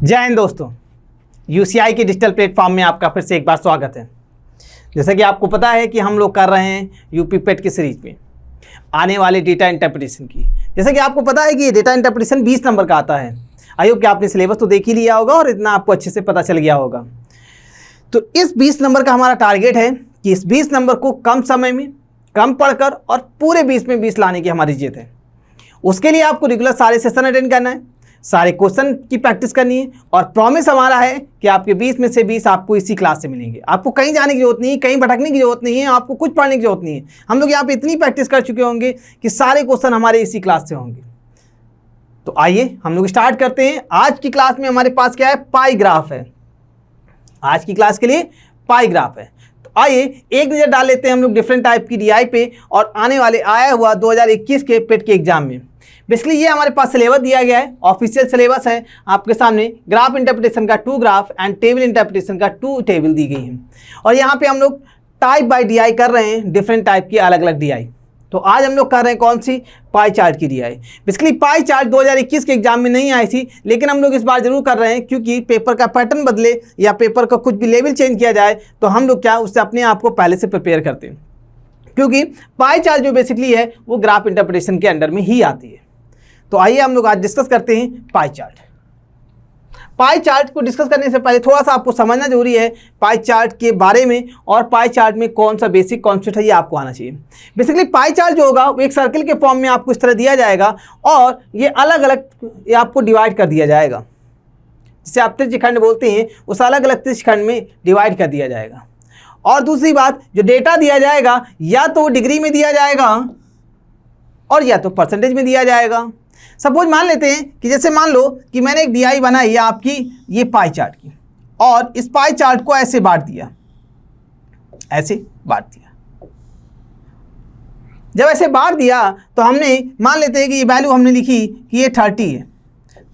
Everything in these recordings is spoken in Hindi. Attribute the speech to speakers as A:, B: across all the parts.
A: जय हिंद दोस्तों, यूसीआई के डिजिटल प्लेटफॉर्म में आपका फिर से एक बार स्वागत है। जैसा कि आपको पता है कि हम लोग कर रहे हैं यूपी पेट की सीरीज में आने वाले डेटा इंटरप्रिटेशन की। जैसा कि आपको पता है कि ये डेटा इंटरप्रिटेशन 20 नंबर का आता है। आई होप कि आपने सिलेबस तो देख ही लिया होगा और इतना आपको अच्छे से पता चल गया होगा। तो इस 20 नंबर का हमारा टारगेट है कि इस 20 नंबर को कम समय में कम पढ़कर और पूरे 20 में 20 लाने की हमारी जिद है। उसके लिए आपको रेगुलर सारे सेशन अटेंड करना है, सारे क्वेश्चन की प्रैक्टिस करनी है और प्रॉमिस हमारा है कि आपके 20 में से 20 आपको इसी क्लास से मिलेंगे। आपको कहीं जाने की जरूरत नहीं है, कहीं भटकने की जरूरत नहीं है, आपको कुछ पढ़ने की जरूरत नहीं है। हम लोग यहाँ पे इतनी प्रैक्टिस कर चुके होंगे कि सारे क्वेश्चन हमारे इसी क्लास से होंगे। तो आइए हम लोग स्टार्ट करते हैं। आज की क्लास में हमारे पास क्या है, पाई ग्राफ है। आज की क्लास के लिए पाई ग्राफ है। तो आइए एक नज़र डाल लेते हैं हम लोग डिफरेंट टाइप की डीआई पे और आने वाले आया हुआ 2021 के पेट के एग्जाम में। बेसिकली ये हमारे पास सिलेबस दिया गया है, ऑफिशियल सिलेबस है आपके सामने। ग्राफ इंटरप्रिटेशन का 2 ग्राफ एंड टेबल इंटरप्रिटेशन का 2 टेबल दी गई है और यहाँ पे हम लोग टाइप बाय डीआई कर रहे हैं, डिफरेंट टाइप की अलग अलग डीआई। तो आज हम लोग कर रहे हैं कौन सी, पाई चार्ट की डीआई। बेसिकली पाई चार्ट 2021 के एग्जाम में नहीं आई थी, लेकिन हम लोग इस बार जरूर कर रहे हैं क्योंकि पेपर का पैटर्न बदले या पेपर का कुछ भी लेवल चेंज किया जाए तो हम लोग क्या उससे अपने आप को पहले से प्रिपेयर करते हैं, क्योंकि पाई चार्ट जो बेसिकली है वो ग्राफ इंटरप्रिटेशन के अंडर में ही आती है। तो आइए हम लोग आज डिस्कस करते हैं पाई चार्ट। पाई चार्ट को डिस्कस करने से पहले थोड़ा सा आपको समझना जरूरी है पाई चार्ट के बारे में और पाई चार्ट में कौन सा बेसिक कॉन्सेप्ट है ये आपको आना चाहिए। बेसिकली पाई चार्ट जो होगा वो एक सर्कल के फॉर्म में आपको इस तरह दिया जाएगा और ये अलग अलग आपको डिवाइड कर दिया जाएगा, जिसे आप त्रिज्यखंड बोलते हैं, उस अलग अलग त्रिज्यखंड में डिवाइड कर दिया जाएगा। और दूसरी बात, जो डेटा दिया जाएगा या तो डिग्री में दिया जाएगा और या तो परसेंटेज में दिया जाएगा। सपोज मान लेते हैं कि जैसे मान लो कि मैंने एक डीआई बनाई है आपकी ये पाई चार्ट की और इस पाई चार्ट को ऐसे बांट दिया, ऐसे बांट दिया। जब ऐसे बांट दिया तो हमने मान लेते हैं कि ये वैल्यू हमने लिखी कि ये 30 है,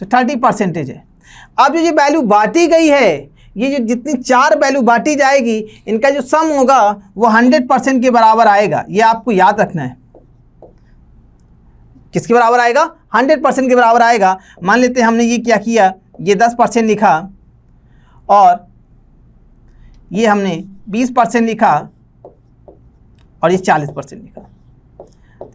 A: तो 30% है। अब जो ये वैल्यू बांटी गई है, ये जो जितनी 4 वैल्यू बांटी जाएगी इनका जो सम होगा वो 100% के बराबर आएगा। ये आपको याद रखना है। किसके बराबर आएगा, 100% के बराबर आएगा। मान लेते हैं हमने ये क्या किया, ये 10% लिखा और ये हमने 20% लिखा और ये 40% लिखा।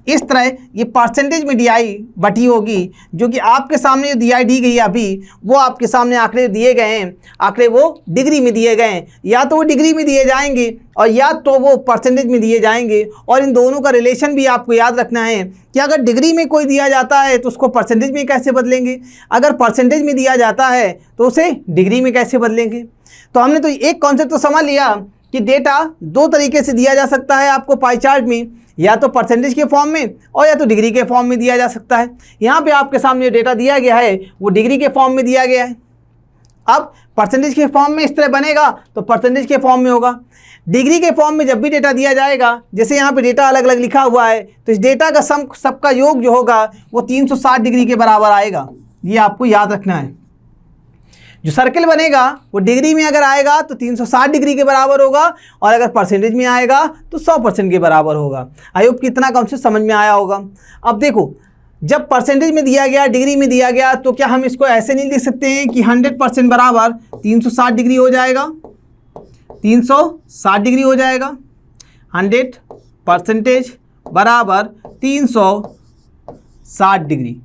A: इस तरह ये परसेंटेज में डीआई बटी होगी, जो कि आपके सामने जो डीआई दी गई है अभी वो आपके सामने आंकड़े दिए गए हैं, आंकड़े वो डिग्री में दिए गए हैं। या तो वो डिग्री में दिए जाएंगे और या तो वो परसेंटेज में दिए जाएंगे। और इन दोनों का रिलेशन भी आपको याद रखना है कि अगर डिग्री में कोई दिया जाता है तो उसको परसेंटेज में कैसे बदलेंगे, अगर परसेंटेज में दिया जाता है तो उसे डिग्री में कैसे बदलेंगे। तो हमने तो एक कॉन्सेप्ट तो समझ लिया कि डेटा 2 तरीके से दिया जा सकता है आपको पाई चार्ट में, या तो परसेंटेज के फॉर्म में और या तो डिग्री के फॉर्म में दिया जा सकता है। यहाँ पे आपके सामने डेटा दिया गया है वो डिग्री के फॉर्म में दिया गया है। अब परसेंटेज के फॉर्म में इस तरह बनेगा तो परसेंटेज के फॉर्म में होगा। डिग्री के फॉर्म में जब भी डेटा दिया जाएगा, जैसे यहाँ पे डेटा अलग अलग लिखा हुआ है, तो इस डेटा का सम सबका योग जो होगा वो 360 डिग्री के बराबर आएगा। ये आपको याद रखना है। जो सर्कल बनेगा वो डिग्री में अगर आएगा तो 360 डिग्री के बराबर होगा और अगर परसेंटेज में आएगा तो 100% के बराबर होगा। आई होप कितना कॉन्सेप्ट समझ में आया होगा। अब देखो, जब परसेंटेज में दिया गया, डिग्री में दिया गया, तो क्या हम इसको ऐसे नहीं लिख सकते हैं कि 100% बराबर 360 डिग्री हो जाएगा, 360 डिग्री हो जाएगा। 100% बराबर 360 डिग्री।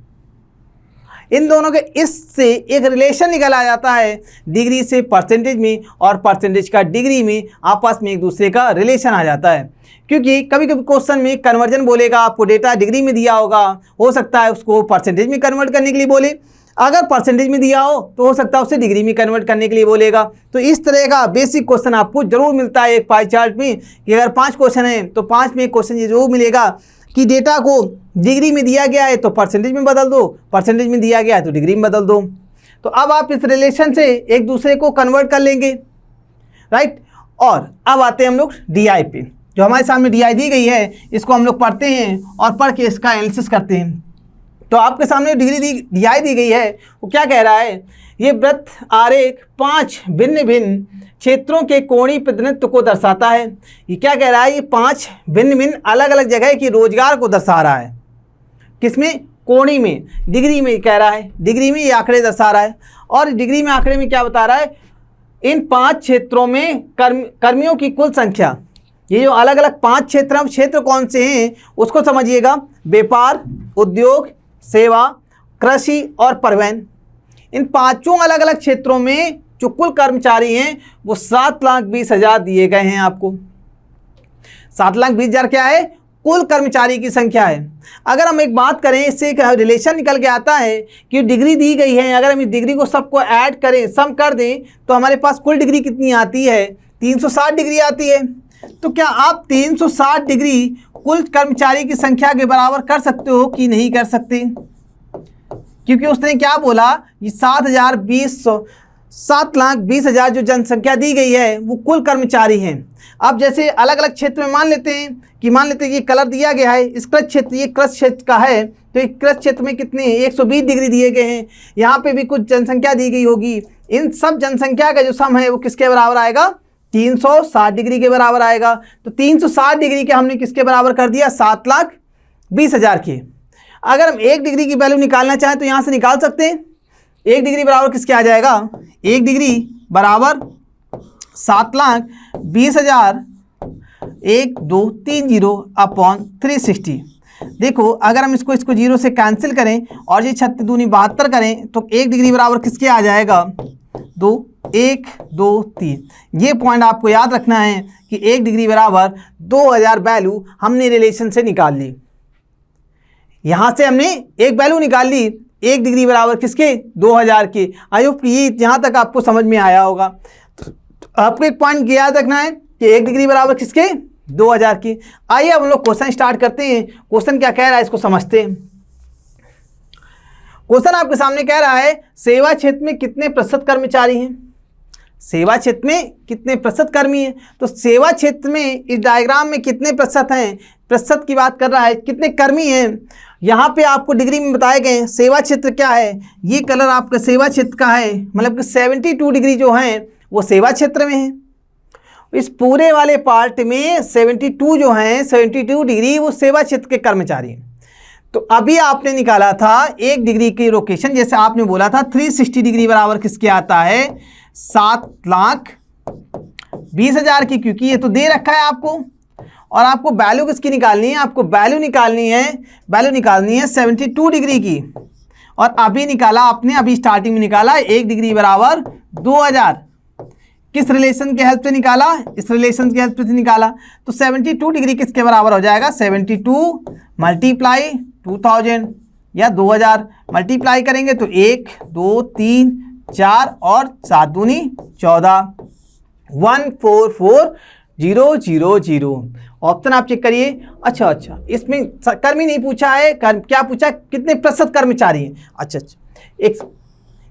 A: इन दोनों के इससे एक रिलेशन निकल आ जाता है, डिग्री से परसेंटेज में और परसेंटेज का डिग्री में आपस में एक दूसरे का रिलेशन आ जाता है। क्योंकि कभी कभी क्वेश्चन में कन्वर्जन बोलेगा, आपको डेटा डिग्री में दिया होगा, हो सकता है उसको परसेंटेज में कन्वर्ट करने के लिए बोले। अगर परसेंटेज में दिया हो तो हो सकता है उसे डिग्री में कन्वर्ट करने के लिए बोलेगा। तो इस तरह का बेसिक क्वेश्चन आपको जरूर मिलता है एक पाई चार्ट में कि अगर 5 क्वेश्चन हैं तो 5 में एक क्वेश्चन ये जरूर मिलेगा कि डेटा को डिग्री में दिया गया है तो परसेंटेज में बदल दो, परसेंटेज में दिया गया है तो डिग्री में बदल दो। तो अब आप इस रिलेशन से एक दूसरे को कन्वर्ट कर लेंगे, राइट। और अब आते हैं हम लोग डीआई पे। जो हमारे सामने डीआई दी गई है इसको हम लोग पढ़ते हैं और पढ़ के इसका एनालिसिस करते हैं। तो आपके सामने डीआई दी गई है वो क्या कह रहा है, ये वृत्त आरेख 5 भिन्न भिन्न क्षेत्रों के कोणीय प्रतिनिधित्व को दर्शाता है। ये क्या कह रहा है, ये 5 भिन्न भिन्न अलग अलग जगह की रोजगार को दर्शा रहा है। किसमें, कोणी में, डिग्री में कह रहा है, डिग्री में ये आंकड़े दर्शा रहा है। और डिग्री में आंकड़े में क्या बता रहा है, इन 5 क्षेत्रों में कर्मियों की कुल संख्या। ये जो अलग अलग 5 क्षेत्र हैं, क्षेत्र कौन से हैं उसको समझिएगा। व्यापार, उद्योग, सेवा, कृषि और परिवहन, इन 5 अलग अलग क्षेत्रों में जो कुल कर्मचारी हैं वो 7,20,000 दिए गए हैं आपको। 7,20,000 क्या है, कुल कर्मचारी की संख्या है। अगर हम एक बात करें, इससे एक रिलेशन निकल के आता है कि डिग्री दी गई है, अगर हम इस डिग्री को सबको ऐड करें, सम कर दें, तो हमारे पास कुल डिग्री कितनी आती है, 360 डिग्री आती है। तो क्या आप 360 डिग्री कुल कर्मचारी की संख्या के बराबर कर सकते हो कि नहीं कर सकते? क्योंकि उसने क्या बोला, ये 7,20,000 जो जनसंख्या दी गई है वो कुल कर्मचारी हैं। अब जैसे अलग अलग क्षेत्र में मान लेते हैं कि ये कलर दिया गया है, इस कृषि क्षेत्र, ये कृषि क्षेत्र का है, तो एक कृषि क्षेत्र में कितने 120 डिग्री दिए गए हैं। यहाँ पे भी कुछ जनसंख्या दी गई होगी। इन सब जनसंख्या का जो सम है वो किसके बराबर आएगा, 360 डिग्री के बराबर आएगा। तो 360 डिग्री के हमने किसके बराबर कर दिया, 7,20,000 के। अगर हम 1 डिग्री की वैल्यू निकालना चाहें तो यहाँ से निकाल सकते हैं। 1 डिग्री बराबर किसके आ जाएगा, 1 डिग्री बराबर 7,20,000 1230/360। देखो अगर हम इसको 0 से कैंसिल करें और ये 36 दूनी 72 करें तो 1 डिग्री बराबर किसके आ जाएगा, 2, 1, 2, 3। ये पॉइंट आपको याद रखना है कि 1 डिग्री बराबर 2000 वैल्यू हमने रिलेशन से निकाल ली। यहाँ से हमने एक वैल्यू निकाल ली, 1 डिग्री बराबर किसके, 2000 के। आई होप ये यहाँ तक आपको समझ में आया होगा। तो आपको एक पॉइंट याद रखना है कि 1 डिग्री बराबर किसके, 2000 की। आइए अब हम लोग क्वेश्चन स्टार्ट करते हैं। क्वेश्चन क्या कह रहा है इसको समझते हैं। क्वेश्चन आपके सामने कह रहा है सेवा क्षेत्र में कितने प्रतिशत कर्मचारी हैं, सेवा क्षेत्र में कितने प्रतिशत कर्मी हैं। तो सेवा क्षेत्र में इस डायग्राम में कितने प्रतिशत हैं, प्रतिशत की बात कर रहा है, कितने कर्मी हैं। यहाँ पे आपको डिग्री में बताए गए सेवा क्षेत्र क्या है, ये कलर आपका सेवा क्षेत्र का है, मतलब कि 72 डिग्री जो हैं वो सेवा क्षेत्र में है। इस पूरे वाले पार्ट में 72 जो हैं, 72 डिग्री वो सेवा क्षेत्र के कर्मचारी हैं। तो अभी आपने निकाला था 1 डिग्री की लोकेशन, जैसे आपने बोला था 360 डिग्री बराबर किसके आता है, 7,20,000 की, क्योंकि ये तो दे रखा है आपको। और आपको वैल्यू किसकी निकालनी है, आपको वैल्यू निकालनी है 72 डिग्री की। और अभी निकाला आपने, अभी स्टार्टिंग में निकाला 1 डिग्री बराबर 2000। किस रिलेशन के हेल्प से निकाला, इस रिलेशन के हेल्प से निकाला। तो 72 डिग्री किसके बराबर हो जाएगा, 72 मल्टीप्लाई 2000 या 2000 मल्टीप्लाई करेंगे तो 1, 2, 3, 4 और 7 दूनी 14, 144,000। ऑप्शन आप चेक करिए। अच्छा, इसमें कर्मी नहीं पूछा है, क्या पूछा, कितने प्रतिशत कर्मचारी हैं। अच्छा,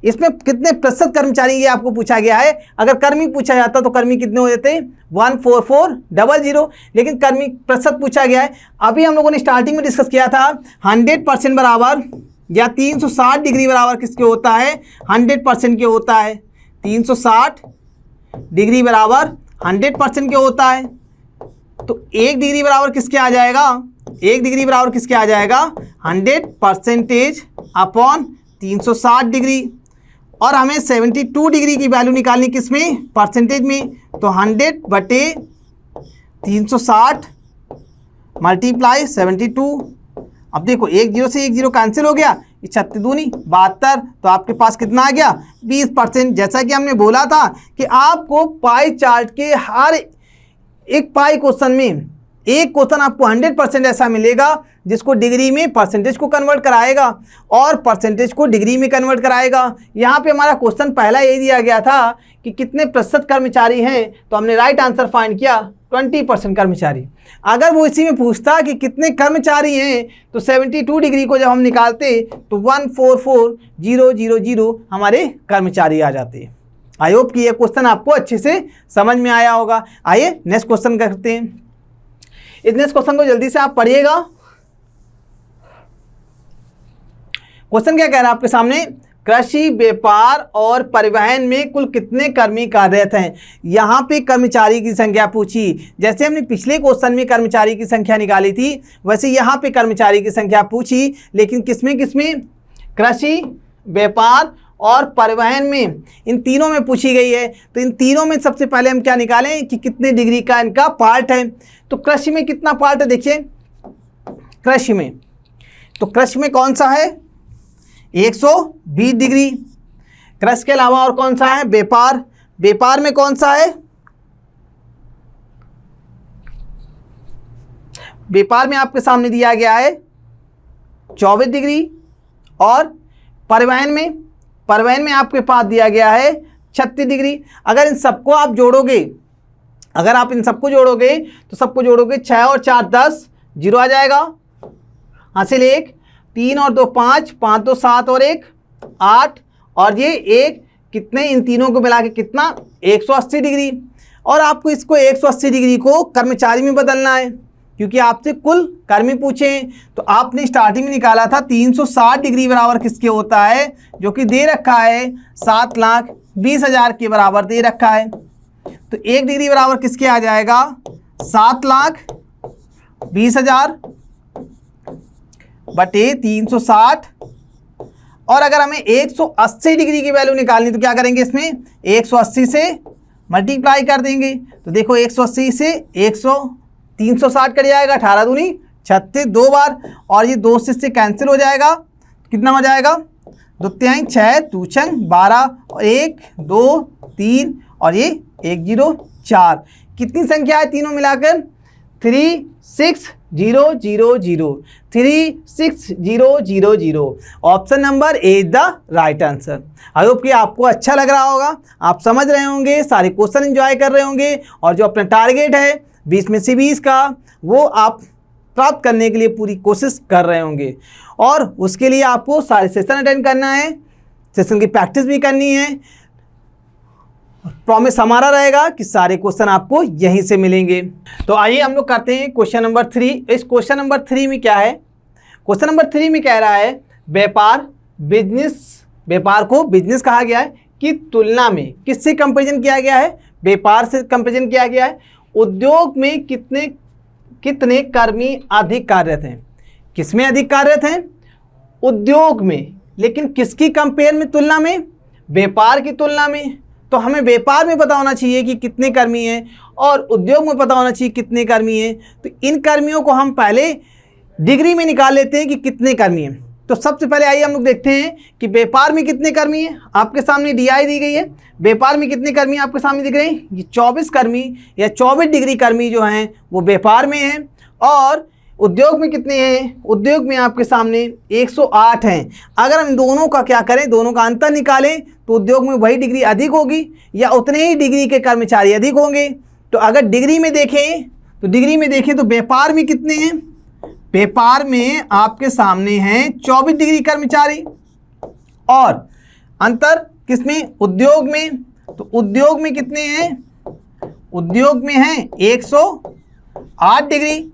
A: इसमें कितने प्रतिशत कर्मचारी ये आपको पूछा गया है। अगर कर्मी पूछा जाता तो कर्मी कितने हो जाते, 144,000, लेकिन कर्मी प्रतिशत पूछा गया है। अभी हम लोगों ने स्टार्टिंग में डिस्कस किया था 100% बराबर या 360 डिग्री बराबर किसके होता है, 100% के होता है। 360 डिग्री बराबर 100% के होता है। तो 1 डिग्री बराबर किसके आ जाएगा, 1 डिग्री बराबर किसके आ जाएगा, 100% अपॉन 360 डिग्री। और हमें 72 डिग्री की वैल्यू निकालनी किसमें, परसेंटेज में। तो 100/360 मल्टीप्लाई 72। अब देखो 1 0 से 1 0 कैंसिल हो गया, 36 दूनी 72, तो आपके पास कितना आ गया, 20%। जैसा कि हमने बोला था कि आपको पाई चार्ट के हर एक पाई क्वेश्चन में एक क्वेश्चन आपको 100% ऐसा मिलेगा जिसको डिग्री में परसेंटेज को कन्वर्ट कराएगा और परसेंटेज को डिग्री में कन्वर्ट कराएगा। यहाँ पे हमारा क्वेश्चन पहला यही दिया गया था कि कितने प्रतिशत कर्मचारी हैं, तो हमने राइट आंसर फाइंड किया 20% कर्मचारी। अगर वो इसी में पूछता कि कितने कर्मचारी हैं तो 72 डिग्री को जब हम निकालते तो 144,000 हमारे कर्मचारी आ जाते। आई होप कि ये क्वेश्चन आपको अच्छे से समझ में आया होगा। आइए नेक्स्ट क्वेश्चन करते हैं। इस नेक्स्ट क्वेश्चन को जल्दी से आप पढ़िएगा। क्वेश्चन क्या कह रहा है आपके सामने, कृषि, व्यापार और परिवहन में कुल कितने कर्मी कार्यरत हैं। यहाँ पे कर्मचारी की संख्या पूछी। जैसे हमने पिछले क्वेश्चन में कर्मचारी की संख्या निकाली थी, वैसे यहाँ पे कर्मचारी की संख्या पूछी, लेकिन किसमें किसमें, कृषि, व्यापार और परिवहन में, इन तीनों में पूछी गई है। तो इन तीनों में सबसे पहले हम क्या निकालें कि कितने डिग्री का इनका पार्ट है। तो कृषि में कितना पार्ट है, देखिए कृषि में, तो कृषि में कौन सा है 120 डिग्री। कृषि के अलावा और कौन सा है, व्यापार, व्यापार में कौन सा है, व्यापार में आपके सामने दिया गया है 24 डिग्री। और परिवहन में, परिवहन में आपके पास दिया गया है 36 डिग्री। अगर इन सबको आप जोड़ोगे, अगर आप इन सबको जोड़ोगे तो सबको जोड़ोगे 6 और 4 10, 0 आ जाएगा, हासिल 1, 3 और 2 5, 5 2 7 और 1 8, और ये 1, कितने, इन तीनों को मिला के कितना 180 डिग्री। और आपको इसको 180 डिग्री को कर्मचारी में बदलना है, क्योंकि आपसे कुल कर्मी पूछे हैं। तो आपने स्टार्टिंग में निकाला था 360 डिग्री बराबर किसके होता है, जो कि दे रखा है 7,20,000 के बराबर दे रखा है। तो 1 डिग्री बराबर किसके आ जाएगा 7,20,000 बटे 360। और अगर हमें 180 डिग्री की वैल्यू निकालनी तो क्या करेंगे, इसमें 180 से मल्टीप्लाई कर देंगे। तो देखो 180 से 360 कट जाएगा, 18 दूनी 36, 2 बार, और ये 2 से कैंसिल हो जाएगा, कितना हो जाएगा 2 तिहाई 6, 2 छंग 12, और 1 2 3 और ये 1 0 4, कितनी संख्या है तीनों मिलाकर 36000, 36000। Option number A is the right answer. I hope कि आपको अच्छा लग रहा होगा, आप समझ रहे होंगे, सारे क्वेश्चन एंजॉय कर रहे होंगे, और जो अपना टारगेट है 20 में से 20 का, वो आप प्राप्त करने के लिए पूरी कोशिश कर रहे होंगे। और उसके लिए आपको सारे सेशन अटेंड करना है, सेशन की प्रैक्टिस भी करनी है। प्रॉमिस हमारा रहेगा कि सारे क्वेश्चन आपको यहीं से मिलेंगे। तो आइए हम लोग करते हैं क्वेश्चन नंबर 3। इस क्वेश्चन नंबर 3 में क्या है, क्वेश्चन नंबर 3 में कह रहा है व्यापार, बिजनेस, व्यापार को बिजनेस कहा गया है कि तुलना में किससे कंपेरिजन किया गया है, व्यापार से कंपेरिजन किया गया है। उद्योग में कितने कर्मी अधिक कार्यरत हैं, किसमें अधिक कार्यरत हैं, उद्योग में, लेकिन किसकी कंपेयर में, तुलना में, व्यापार की तुलना में। तो हमें व्यापार में पता होना चाहिए कि कितने कर्मी हैं, और उद्योग में पता होना चाहिए कितने कर्मी हैं। तो इन कर्मियों को हम पहले डिग्री में निकाल लेते हैं कि कितने कर्मी हैं। तो सबसे पहले आइए हम लोग देखते हैं कि व्यापार में कितने कर्मी हैं। आपके सामने DI दी गई है, व्यापार में कितने कर्मी आपके सामने दिख रहे हैं, ये 24 कर्मी या 24 डिग्री कर्मी जो हैं वो व्यापार में हैं। और उद्योग में कितने हैं, उद्योग में आपके सामने 108 हैं। अगर हम इन दोनों का क्या करें, दोनों का अंतर निकालें, तो उद्योग में वही डिग्री अधिक होगी या उतने ही डिग्री के कर्मचारी अधिक होंगे। तो अगर डिग्री में देखें, तो डिग्री में देखें तो व्यापार में कितने हैं, व्यापार में आपके सामने हैं 24 डिग्री कर्मचारी, और अंतर किसमें, उद्योग में। तो उद्योग में कितने हैं, उद्योग में हैं 108 डिग्री,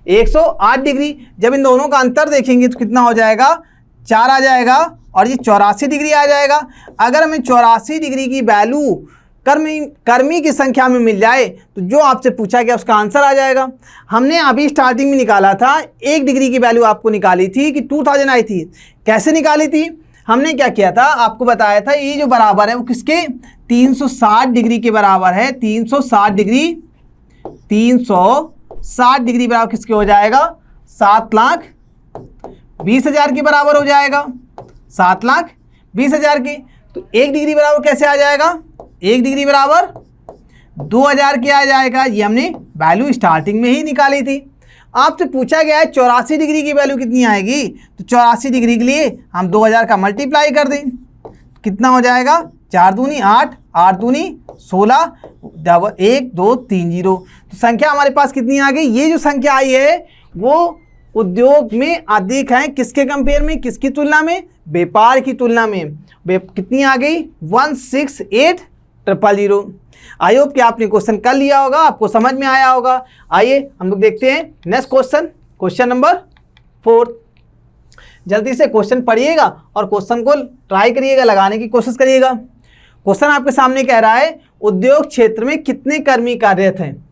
A: 108 डिग्री। जब इन दोनों का अंतर देखेंगे तो कितना हो जाएगा 4 आ जाएगा, और ये 84 डिग्री आ जाएगा। अगर हमें 84 डिग्री की वैल्यू कर्मी की संख्या में मिल जाए तो जो आपसे पूछा गया उसका आंसर आ जाएगा। हमने अभी स्टार्टिंग में निकाला था 1 डिग्री की वैल्यू आपको निकाली थी कि 2000 आई थी। कैसे निकाली थी, हमने क्या किया था, आपको बताया था ये जो बराबर है वो किसके 360 डिग्री के बराबर है। 360 डिग्री, 360 डिग्री बराबर किसके हो जाएगा 7,20,000 के बराबर हो जाएगा, 7,20,000 के। तो 1 डिग्री बराबर कैसे आ जाएगा, 1 डिग्री बराबर 2000 के आ जाएगा। ये हमने वैल्यू स्टार्टिंग में ही निकाली थी। आपसे पूछा गया है 84 डिग्री की वैल्यू कितनी आएगी, तो 84 डिग्री के लिए हम 2000 का मल्टीप्लाई कर दें, कितना हो जाएगा 4 दूनी 8, 8 दूनी 16, 1 2 3 0। तो संख्या हमारे पास कितनी आ गई, ये जो संख्या आई है वो उद्योग में अधिक है, किसके कंपेयर में, किसकी तुलना में, व्यापार की तुलना में। कितनी आ गई 168,000। आई होप कि आपने क्वेश्चन कर लिया होगा, आपको समझ में आया होगा। आइए हम लोग देखते हैं नेक्स्ट क्वेश्चन, क्वेश्चन नंबर 4। जल्दी से क्वेश्चन पढ़िएगा और क्वेश्चन को ट्राई करिएगा, लगाने की कोशिश करिएगा। क्वेश्चन आपके सामने कह रहा है उद्योग क्षेत्र में कितने कर्मी कार्यरत हैं।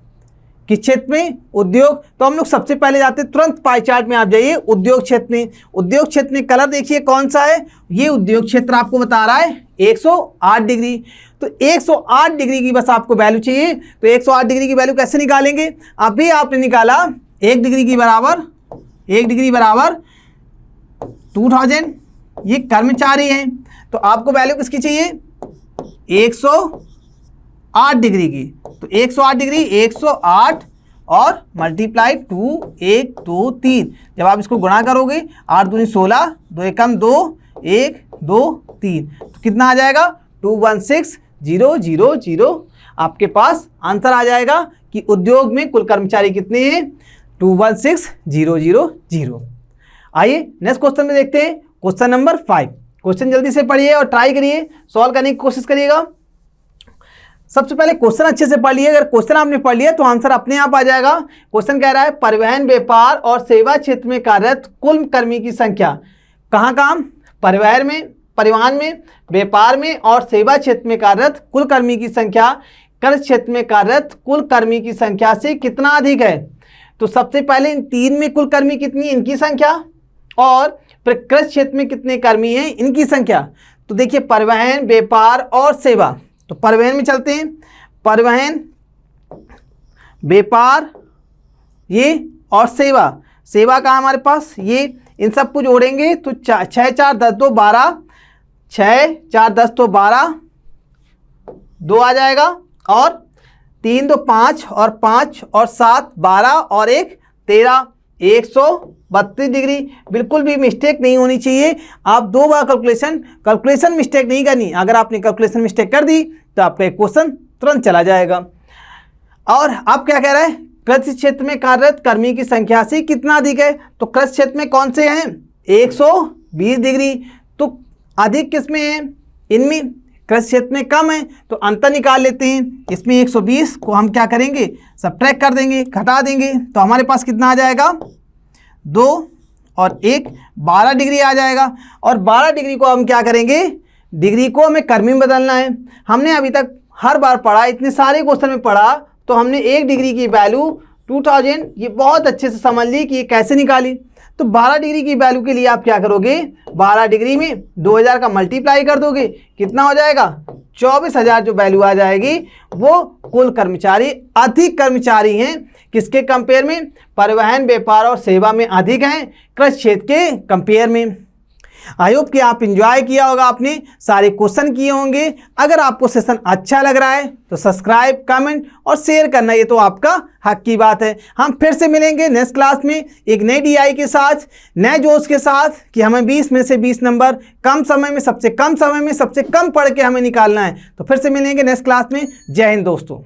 A: किस क्षेत्र में? उद्योग। तो हम लोग सबसे पहले जाते हैं, तुरंत पाई चार्ट में आप जाइए उद्योग क्षेत्र में। उद्योग क्षेत्र में कलर देखिए कौन सा है, ये उद्योग क्षेत्र आपको बता रहा है 108 डिग्री। तो 108 डिग्री की बस आपको वैल्यू चाहिए। तो 108 डिग्री की वैल्यू कैसे निकालेंगे? अभी आपने निकाला 1 डिग्री की बराबर 2000, ये कर्मचारी हैं। तो आपको वैल्यू किसकी चाहिए? 108 डिग्री की। तो 108 डिग्री 108 और मल्टीप्लाई 2 1 2 3। जब आप इसको गुणा करोगे 8 दूनी 16, 2 एकम 2, 1 2 3, तो कितना आ जाएगा? 216000। आपके पास आंसर आ जाएगा कि उद्योग में कुल कर्मचारी कितने हैं? 216000। आइए नेक्स्ट क्वेश्चन में देखते हैं, क्वेश्चन नंबर 5। क्वेश्चन जल्दी से पढ़िए और ट्राई करिए, सॉल्व करने की कोशिश करिएगा। सबसे पहले क्वेश्चन अच्छे से पढ़ लिए। अगर क्वेश्चन आपने पढ़ लिया तो आंसर अपने आप आ जाएगा। क्वेश्चन कह रहा है परिवहन, व्यापार और सेवा क्षेत्र में कार्यरत कुल कर्मी की संख्या। कहाँ? परिवहन में, व्यापार में और सेवा क्षेत्र में कार्यरत कुल कर्मी की संख्या कृषि क्षेत्र में कार्यरत कुल कर्मी की संख्या से कितना अधिक है। तो सबसे पहले इन तीन में कुल कर्मी कितनी है, इनकी संख्या, और फिर कृषि क्षेत्र में कितने कर्मी हैं, इनकी संख्या। तो देखिए परिवहन, व्यापार और सेवा। तो परिवहन में चलते हैं, परिवहन, व्यापार ये और सेवा। सेवा का हमारे पास ये, इन सबको जोड़ेंगे तो 6 4 10 2 12, 6 4 10 तो 12, 2 आ जाएगा, और 3 2 5 और 5 और 7 12 और 1 13, 132 डिग्री। बिल्कुल भी मिस्टेक नहीं होनी चाहिए। आप 2 बार कैलकुलेशन मिस्टेक नहीं करनी। अगर आपने कैलकुलेशन मिस्टेक कर दी तो आपका क्वेश्चन तुरंत चला जाएगा। और आप क्या कह रहे हैं? कृषि क्षेत्र में कार्यरत कर्मी की संख्या से कितना अधिक है। तो कृषि क्षेत्र में कौन से हैं? 120 डिग्री। तो अधिक किसमें है? इनमें। कृषि क्षेत्र में कम है तो अंतर निकाल लेते हैं। इसमें 120 को हम क्या करेंगे? सबट्रैक्ट कर देंगे, घटा देंगे। तो हमारे पास कितना आ जाएगा? 2 और 1 12 डिग्री आ जाएगा। और 12 डिग्री को हम क्या करेंगे? डिग्री को हमें कर्मी में बदलना है। हमने अभी तक हर बार पढ़ा, इतने सारे क्वेश्चन में पढ़ा, तो हमने 1 डिग्री की वैल्यू 2000 ये बहुत अच्छे से समझ ली कि ये कैसे निकाली। तो 12 डिग्री की वैल्यू के लिए आप क्या करोगे? 12 डिग्री में 2000 का मल्टीप्लाई कर दोगे, कितना हो जाएगा? 24,000 जो वैल्यू आ जाएगी वो कुल कर्मचारी, अधिक कर्मचारी हैं किसके कंपेयर में? परिवहन, व्यापार और सेवा में अधिक हैं कृषि क्षेत्र के कंपेयर में। आई होप कि आप एंजॉय किया होगा, आपने सारे क्वेश्चन किए होंगे। अगर आपको सेशन अच्छा लग रहा है तो सब्सक्राइब, कमेंट और शेयर करना ये तो आपका हक की बात है। हम फिर से मिलेंगे नेक्स्ट क्लास में एक नई DI के साथ, नए जोश के साथ, कि हमें 20 में से 20 नंबर कम समय में सबसे कम पढ़ के हमें निकालना है। तो फिर से मिलेंगे नेक्स्ट क्लास में। जय हिंद दोस्तों।